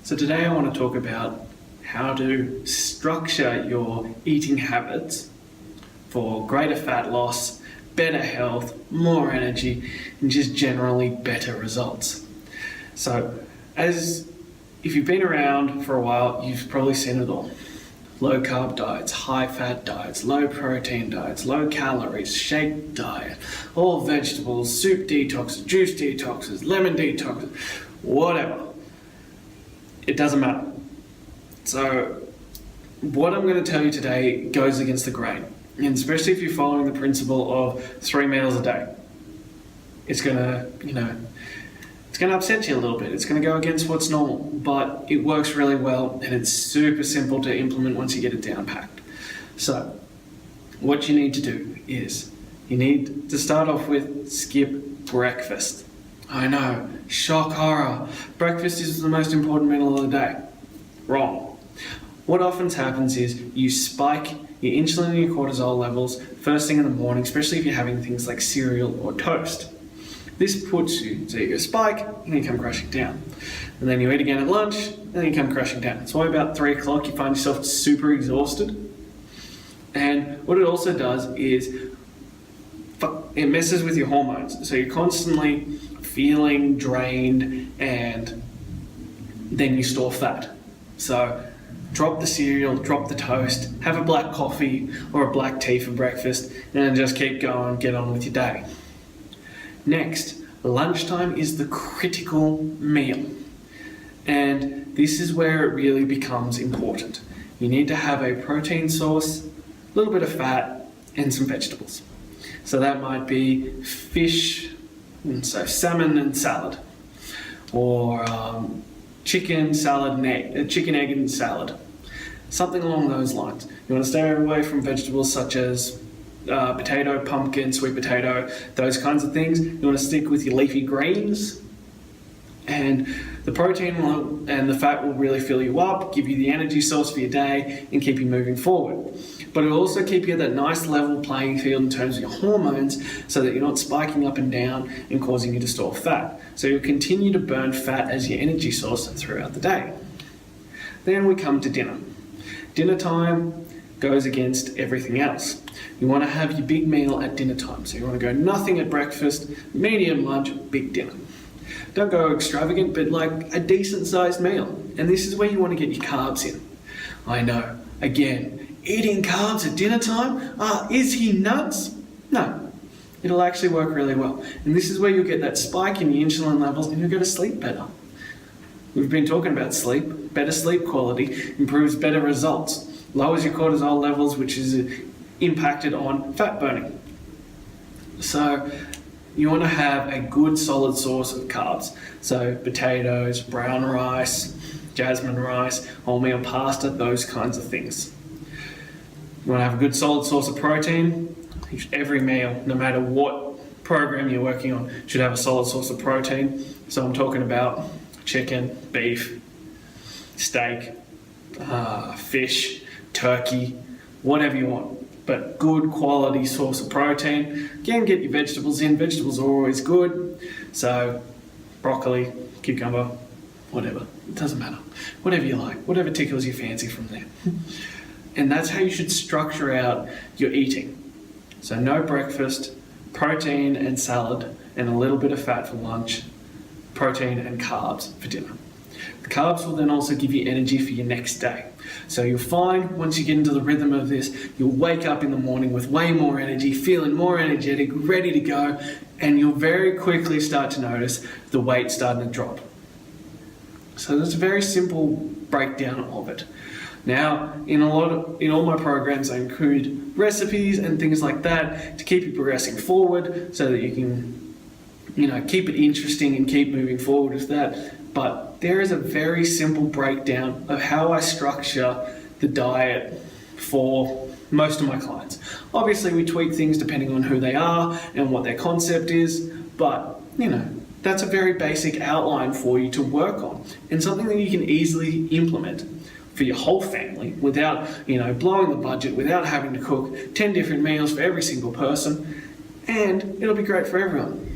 So today I want to talk about how to structure your eating habits for greater fat loss, better health, more energy, and just generally better results. So if you've been around for a while, you've probably seen it all. Low carb diets, high fat diets, low protein diets, low calories, shake diet, all vegetables, soup detoxes, juice detoxes, lemon detoxes, whatever. It doesn't matter. So what I'm going to tell you today goes against the grain, and especially if you're following the principle of 3 meals a day. It's going to upset you a little bit. It's going to go against what's normal, but it works really well and it's super simple to implement once you get it down packed. So what you need to do is you need to start off with skip breakfast. I know, shock horror. Breakfast is the most important meal of the day. Wrong. What often happens is you spike your insulin and your cortisol levels first thing in the morning, especially if you're having things like cereal or toast. This puts you, so you go spike, and you come crashing down. And then you eat again at lunch, and then you come crashing down. That's why about 3 o'clock you find yourself super exhausted. And what it also does is it messes with your hormones. So you're constantly feeling drained, and then you store fat. So drop the cereal, drop the toast, have a black coffee or a black tea for breakfast, and then just keep going, get on with your day. Next, lunchtime is the critical meal, and this is where it really becomes important. You need to have a protein source, a little bit of fat, and some vegetables. So that might be fish, so salmon and salad, or chicken, salad, and egg, chicken, egg, and salad. Something along those lines. You want to stay away from vegetables such as potato, pumpkin, sweet potato, those kinds of things. You want to stick with your leafy greens, and the protein and the fat will really fill you up, give you the energy source for your day, and keep you moving forward. But it will also keep you at that nice level playing field in terms of your hormones, so that you're not spiking up and down and causing you to store fat. So you'll continue to burn fat as your energy source throughout the day. Then we come to dinner. Dinner time goes against everything else. You want to have your big meal at dinner time. So you want to go nothing at breakfast, medium lunch, big dinner. Don't go extravagant, but like a decent sized meal. And this is where you want to get your carbs in. I know, again, eating carbs at dinner time? Is he nuts? No, it'll actually work really well. And this is where you'll get that spike in your insulin levels and you'll go to sleep better. We've been talking about sleep. Better sleep quality improves better results. Lowers your cortisol levels, which is impacted on fat burning. So you want to have a good solid source of carbs. So potatoes, brown rice, jasmine rice, wholemeal pasta, those kinds of things. You want to have a good solid source of protein. Every meal, no matter what program you're working on, should have a solid source of protein. So I'm talking about chicken, beef, steak, fish, turkey, whatever you want. But good quality source of protein. Again, get your vegetables in. Vegetables are always good. So broccoli, cucumber, whatever. It doesn't matter. Whatever you like. Whatever tickles your fancy from there. And that's how you should structure out your eating. So no breakfast, protein and salad, and a little bit of fat for lunch, protein and carbs for dinner. The carbs will then also give you energy for your next day. So you'll find once you get into the rhythm of this, you'll wake up in the morning with way more energy, feeling more energetic, ready to go, and you'll very quickly start to notice the weight starting to drop. So that's a very simple breakdown of it. Now, in all my programs, I include recipes and things like that to keep you progressing forward, so that you can, keep it interesting and keep moving forward with that. But there is a very simple breakdown of how I structure the diet for most of my clients. Obviously, we tweak things depending on who they are and what their concept is, but that's a very basic outline for you to work on, and something that you can easily implement for your whole family without, blowing the budget, without having to cook 10 different meals for every single person, and it'll be great for everyone.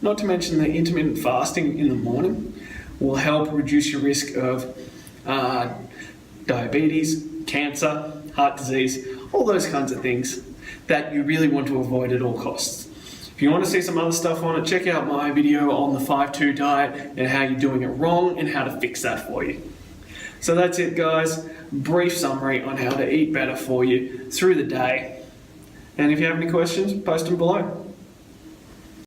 Not to mention the intermittent fasting in the morning will help reduce your risk of diabetes, cancer, heart disease, all those kinds of things that you really want to avoid at all costs. If you want to see some other stuff on it, check out my video on the 5-2 diet and how you're doing it wrong and how to fix that for you. So that's it, guys. Brief summary on how to eat better for you through the day. And if you have any questions, post them below.